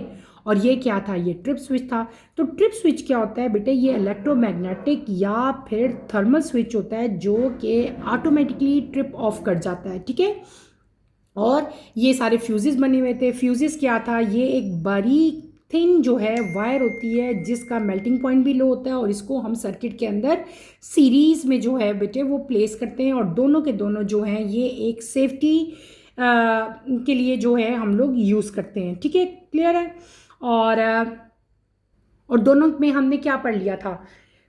और ये क्या था, ये ट्रिप स्विच था। तो ट्रिप स्विच क्या होता है बेटे, ये इलेक्ट्रोमैग्नेटिक या फिर थर्मल स्विच होता है जो कि ऑटोमेटिकली ट्रिप ऑफ कर जाता है, ठीक है। और ये सारे फ्यूजेस बने हुए थे। फ्यूजेस क्या था, ये एक बारीक थिन जो है वायर होती है जिसका मेल्टिंग पॉइंट भी लो होता है और इसको हम सर्किट के अंदर सीरीज में जो है बेटे वो प्लेस करते हैं और दोनों के दोनों जो हैं ये एक सेफ्टी के लिए जो है हम लोग यूज़ करते हैं, ठीक है। क्लियर है। और दोनों में हमने क्या पढ़ लिया था,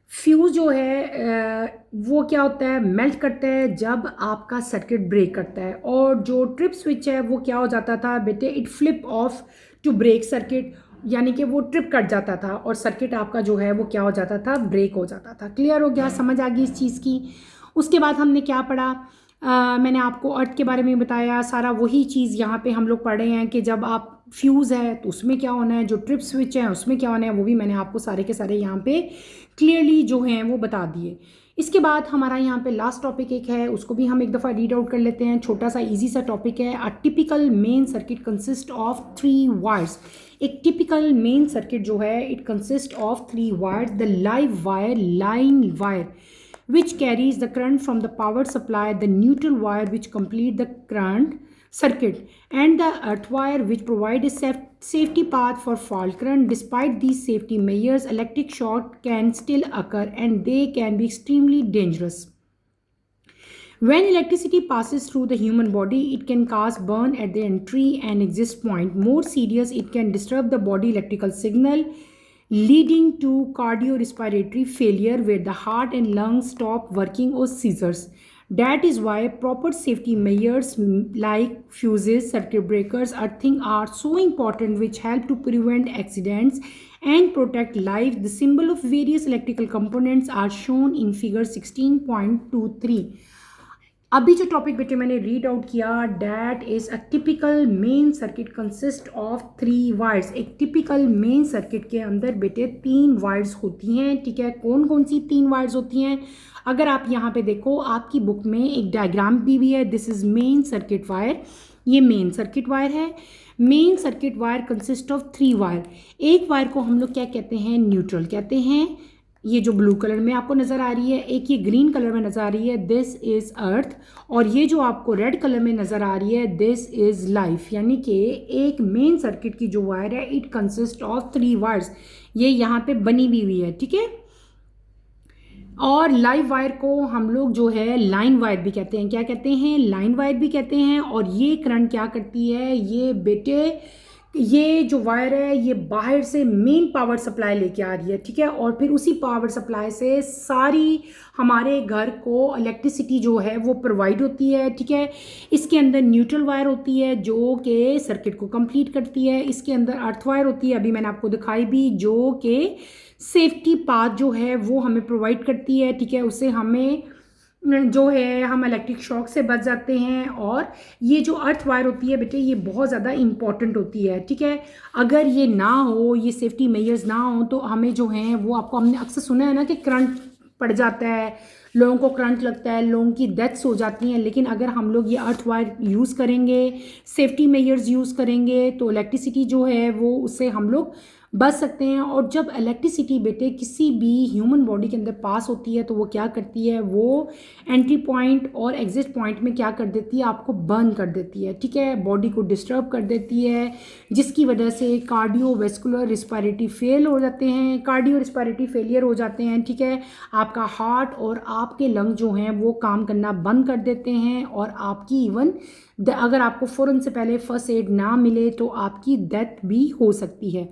फ्यूज़ जो है वो क्या होता है, मेल्ट करता है जब आपका सर्किट ब्रेक करता है। और जो ट्रिप स्विच है वो क्या हो जाता था बेटे, it flip off to break circuit, यानी कि वो ट्रिप कट जाता था और सर्किट आपका जो है वो क्या हो जाता था, ब्रेक हो जाता था। क्लियर हो गया, समझ आ गई इस चीज़ की। उसके बाद हमने क्या पढ़ा, मैंने आपको अर्थ के बारे में बताया, सारा वही चीज़ यहाँ पे हम लोग पढ़ रहे हैं कि जब आप फ्यूज़ है तो उसमें क्या होना है, जो ट्रिप स्विच है उसमें क्या होना है, वो भी मैंने आपको सारे के सारे यहाँ पे क्लियरली जो हैं वो बता दिए। इसके बाद हमारा यहाँ पे लास्ट टॉपिक एक है, उसको भी हम एक दफ़ा रीड आउट कर लेते हैं। छोटा सा इजी सा टॉपिक है। A typical main circuit consist of 3 wires. एक टिपिकल मेन सर्किट जो है it consist of 3 wires. The live wire, line wire which carries the current from the power supply, the neutral wire which complete the current circuit, and the earth wire which provide a safety path for fault current. Despite these safety measures, electric short can still occur and they can be extremely dangerous. When electricity passes through the human body, it can cause burn at the entry and exit point. More serious, it can disturb the body electrical signal, leading to cardiorespiratory failure where the heart and lungs stop working or seizures. That is why proper safety measures like fuses, circuit breakers, earthing are so important, which help to prevent accidents and protect life. The symbol of various electrical components are shown in figure 16.23. अभी जो topic बेटे मैंने read out किया, that is a typical main circuit consist of 3 wires. एक typical main circuit के अंदर बेटे 3 wires होती हैं, ठीक है। कौन कौन सी 3 वायर्स होती हैं, अगर आप यहाँ पे देखो आपकी बुक में एक डायग्राम दी हुई है। This is main circuit wire, ये मेन सर्किट वायर है। Main circuit wire consist of 3 wire. एक वायर को हम लोग क्या कहते हैं, न्यूट्रल कहते हैं, ये जो ब्लू कलर में आपको नज़र आ रही है। एक ये ग्रीन कलर में नज़र आ रही है, दिस इज़ अर्थ। और ये जो आपको रेड कलर में नज़र आ रही है, दिस इज़ लाइफ। यानी कि एक मेन सर्किट की जो वायर है इट कंसिस्ट ऑफ 3 वायर्स। ये यहाँ पे बनी हुई है, ठीक है। और लाइव वायर को हम लोग जो है लाइन वायर भी कहते हैं। क्या कहते हैं, लाइन वायर भी कहते हैं। और ये करंट क्या करती है, ये बेटे ये जो वायर है ये बाहर से मेन पावर सप्लाई लेके आ रही है, ठीक है। और फिर उसी पावर सप्लाई से सारी हमारे घर को इलेक्ट्रिसिटी जो है वो प्रोवाइड होती है, ठीक है। इसके अंदर न्यूट्रल वायर होती है जो कि सर्किट को कंप्लीट करती है। इसके अंदर अर्थ वायर होती है, अभी मैंने आपको दिखाई भी, जो कि सेफ्टी पाथ जो है वो हमें प्रोवाइड करती है, ठीक है। उससे हमें जो है हम इलेक्ट्रिक शॉक से बच जाते हैं। और ये जो अर्थ वायर होती है बेटे, ये बहुत ज़्यादा इम्पॉर्टेंट होती है, ठीक है। अगर ये ना हो, ये सेफ्टी मेजर्स ना हो, तो हमें जो है वो, आपको हमने अक्सर सुना है ना कि करंट पड़ जाता है, लोगों को करंट लगता है, लोगों की डेथ्स हो जाती हैं। लेकिन अगर हम लोग ये अर्थ वायर यूज़ करेंगे, सेफ्टी मेजर्स यूज़ करेंगे, तो इलेक्ट्रिसिटी जो है वो, उससे हम लोग बच सकते हैं। और जब इलेक्ट्रिसिटी बेटे किसी भी ह्यूमन बॉडी के अंदर पास होती है, तो वो क्या करती है, वो एंट्री पॉइंट और एग्जिट पॉइंट में क्या कर देती है, आपको बर्न कर देती है, ठीक है, बॉडी को डिस्टर्ब कर देती है, जिसकी वजह से कार्डियोवैस्कुलर रिस्पायरेटरी फेल हो जाते हैं, कार्डियो रिस्पायरेटरी फेलियर हो जाते हैं, ठीक है। आपका हार्ट और आपके लंग जो हैं वो काम करना बंद कर देते हैं, और आपकी इवन अगर आपको फ़ौरन से पहले फर्स्ट एड ना मिले तो आपकी डेथ भी हो सकती है।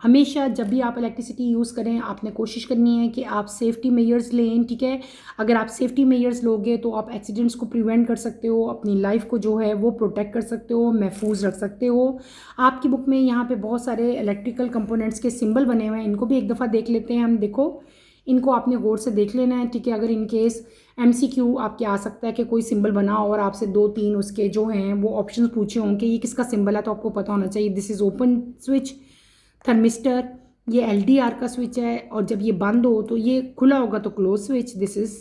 हमेशा जब भी आप इलेक्ट्रिसिटी यूज़ करें, आपने कोशिश करनी है कि आप सेफ्टी मेजर्स लें, ठीक है। अगर आप सेफ्टी मेजर्स लोगे तो आप एक्सीडेंट्स को प्रिवेंट कर सकते हो, अपनी लाइफ को जो है वो प्रोटेक्ट कर सकते हो, महफूज रख सकते हो। आपकी बुक में यहाँ पे बहुत सारे इलेक्ट्रिकल कंपोनेंट्स के सिंबल बने हुए हैं, इनको भी एक दफ़ा देख लेते हैं हम। देखो, इनको आपने गौर से देख लेना है, ठीक है। अगर इन केस MCQ आपके आ सकता है कि कोई सिंबल बना और आपसे 2-3 उसके जो हैं वो ऑप्शन पूछे हों कि ये किसका सिंबल है, तो आपको पता होना चाहिए this is open switch, thermistor, ये LDR का स्विच है, और जब ये बंद हो तो ये खुला होगा तो close switch, this is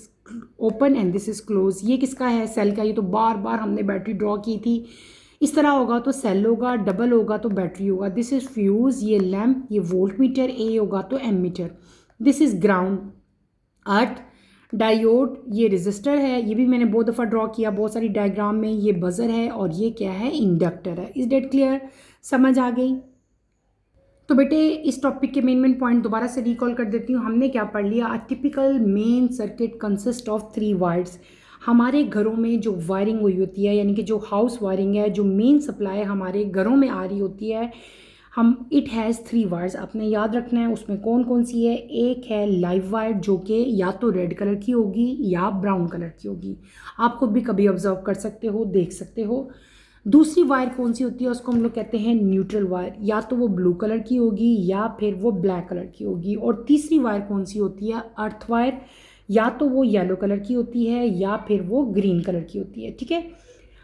open and this is close. ये किसका है, सेल का। ये तो बार बार हमने बैटरी ड्रॉ की थी। इस तरह होगा तो सेल होगा, डबल होगा तो बैटरी होगा। दिस इज़ फ्यूज़, ये लैम्प, ये वोल्ट मीटर, A होगा तो ammeter. This is ground, earth, diode, ये रजिस्टर है, ये भी मैंने बहुत दफ़ा ड्रॉ किया बहुत सारी डायग्राम में। ये बजर है, और ये क्या है, इंडक्टर है। इज़ डेट क्लियर, समझ आ गई। तो बेटे इस टॉपिक के मेन पॉइंट दोबारा से रिकॉल कर देती हूँ। हमने क्या पढ़ लिया, a typical main circuit consist of 3 wires. हमारे घरों में जो वायरिंग हुई होती है, यानी कि जो हाउस वायरिंग है, जो मेन सप्लाई हमारे घरों में आ रही होती है, हम इट हैज़ 3 वायर्स। आपने याद रखना है उसमें कौन कौन सी है। एक है लाइव वायर, जो कि या तो रेड कलर की होगी या ब्राउन कलर की होगी, आप खुद भी कभी ऑब्जर्व कर सकते हो, देख सकते हो। दूसरी वायर कौन सी होती है, उसको हम लोग कहते हैं न्यूट्रल वायर, या तो वो ब्लू कलर की होगी या फिर वो ब्लैक कलर की होगी। और तीसरी वायर कौन सी होती है, अर्थ वायर, या तो वो येलो कलर की होती है या फिर वो ग्रीन कलर की होती है, ठीक है।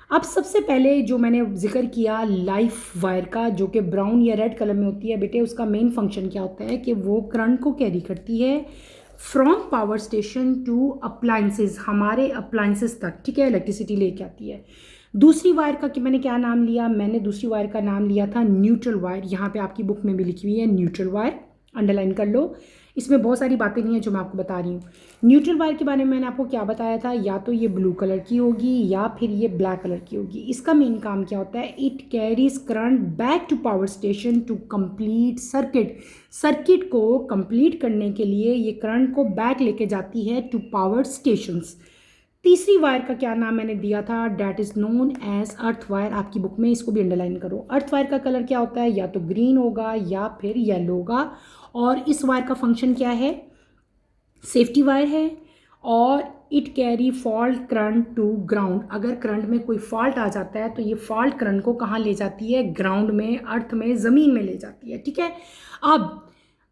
अब सबसे पहले जो मैंने जिक्र किया लाइफ वायर का, जो कि ब्राउन या रेड कलर में होती है बेटे, उसका मेन फंक्शन क्या होता है कि वो करंट को कैरी करती है from power station to appliances, हमारे अप्लाइंसेस तक, ठीक है, इलेक्ट्रिसिटी लेके आती है। दूसरी वायर का कि मैंने क्या नाम लिया, मैंने दूसरी वायर का नाम लिया था न्यूट्रल वायर। यहाँ पे आपकी बुक में भी लिखी हुई है न्यूट्रल वायर, अंडरलाइन कर लो। इसमें बहुत सारी बातें नहीं हैं जो मैं आपको बता रही हूँ। न्यूट्रल वायर के बारे में मैंने आपको क्या बताया था, या तो ये ब्लू कलर की होगी या फिर ये ब्लैक कलर की होगी। इसका मेन काम क्या होता है, it carries current back to power station to complete circuit. Circuit को कंप्लीट करने के लिए ये करंट को बैक लेके जाती है टू पावर स्टेशंस। तीसरी वायर का क्या नाम मैंने दिया था, that is known as earth wire. आपकी बुक में इसको भी अंडरलाइन करो। अर्थ वायर का कलर क्या होता है, या तो ग्रीन होगा या फिर येलो होगा। और इस वायर का फंक्शन क्या है, सेफ्टी वायर है, और it carry fault current to ground. अगर करंट में कोई फॉल्ट आ जाता है तो ये फॉल्ट करंट को कहाँ ले जाती है, ग्राउंड में, अर्थ में, ज़मीन में ले जाती है, ठीक है। अब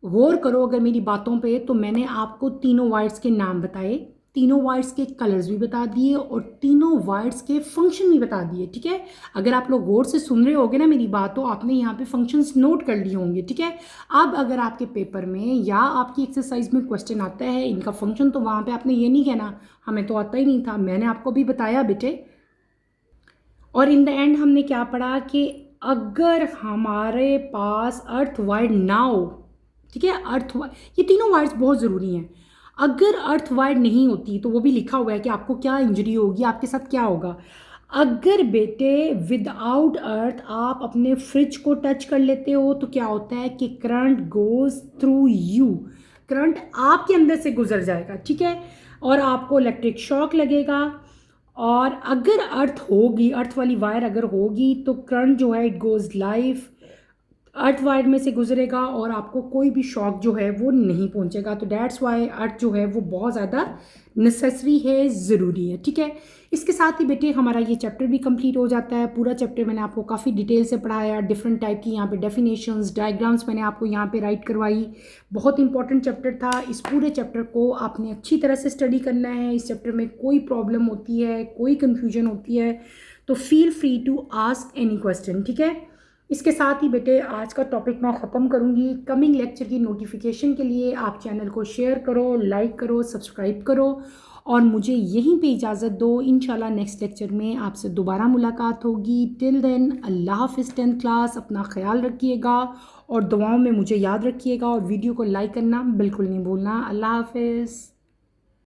गौर करो अगर मेरी बातों पे, तो मैंने आपको तीनों वायर्स के नाम बताए, तीनों वायर्स के कलर्स भी बता दिए, और तीनों वायर्स के फंक्शन भी बता दिए, ठीक है। अगर आप लोग गौर से सुन रहे होगे ना मेरी बात, तो आपने यहाँ पे फंक्शंस नोट कर लिए होंगे, ठीक है। अब अगर आपके पेपर में या आपकी एक्सरसाइज में क्वेश्चन आता है इनका फंक्शन, तो वहाँ पे आपने ये नहीं कहना हमें तो आता ही नहीं था, मैंने आपको भी बताया बेटे। और इन द एंड हमने क्या पढ़ा कि अगर हमारे पास अर्थ वायर ना हो, ठीक है, अर्थ वायर, ये तीनों वायर्स बहुत ज़रूरी हैं। अगर अर्थ वायर नहीं होती तो वो भी लिखा हुआ है कि आपको क्या इंजरी होगी, आपके साथ क्या होगा। अगर बेटे विदाउट अर्थ आप अपने फ्रिज को टच कर लेते हो तो क्या होता है कि current goes through you, current आपके अंदर से गुजर जाएगा, ठीक है, और आपको इलेक्ट्रिक शॉक लगेगा। और अगर अर्थ होगी, अर्थ वाली वायर अगर होगी, तो करंट जो है it goes life earth wire में से गुजरेगा और आपको कोई भी शॉक जो है वो नहीं पहुंचेगा। तो दैट्स वाई अर्थ जो है वो बहुत ज़्यादा नेसेसरी है, ज़रूरी है, ठीक है। इसके साथ ही बेटे हमारा ये चैप्टर भी कंप्लीट हो जाता है। पूरा चैप्टर मैंने आपको काफ़ी डिटेल से पढ़ाया, डिफरेंट टाइप की यहाँ पे डेफिनेशंस, डायग्राम्स मैंने आपको यहाँ पे राइट करवाई। बहुत इंपॉर्टेंट चैप्टर था। इस पूरे चैप्टर को आपने अच्छी तरह से स्टडी करना है। इस चैप्टर में कोई प्रॉब्लम होती है, कोई कन्फ्यूजन होती है तो feel free to ask any question, ठीक है। इसके साथ ही बेटे आज का टॉपिक मैं ख़त्म करूँगी। कमिंग लेक्चर की नोटिफिकेशन के लिए आप चैनल को शेयर करो, लाइक करो, सब्सक्राइब करो और मुझे यहीं पे इजाज़त दो। इंशाल्लाह नेक्स्ट लेक्चर में आपसे दोबारा मुलाकात होगी। टिल देन अल्लाह हाफ़िज़। 10th क्लास, अपना ख्याल रखिएगा और दुआओं में मुझे याद रखिएगा और वीडियो को लाइक करना बिल्कुल नहीं भूलना। अल्लाह हाफ़िज़।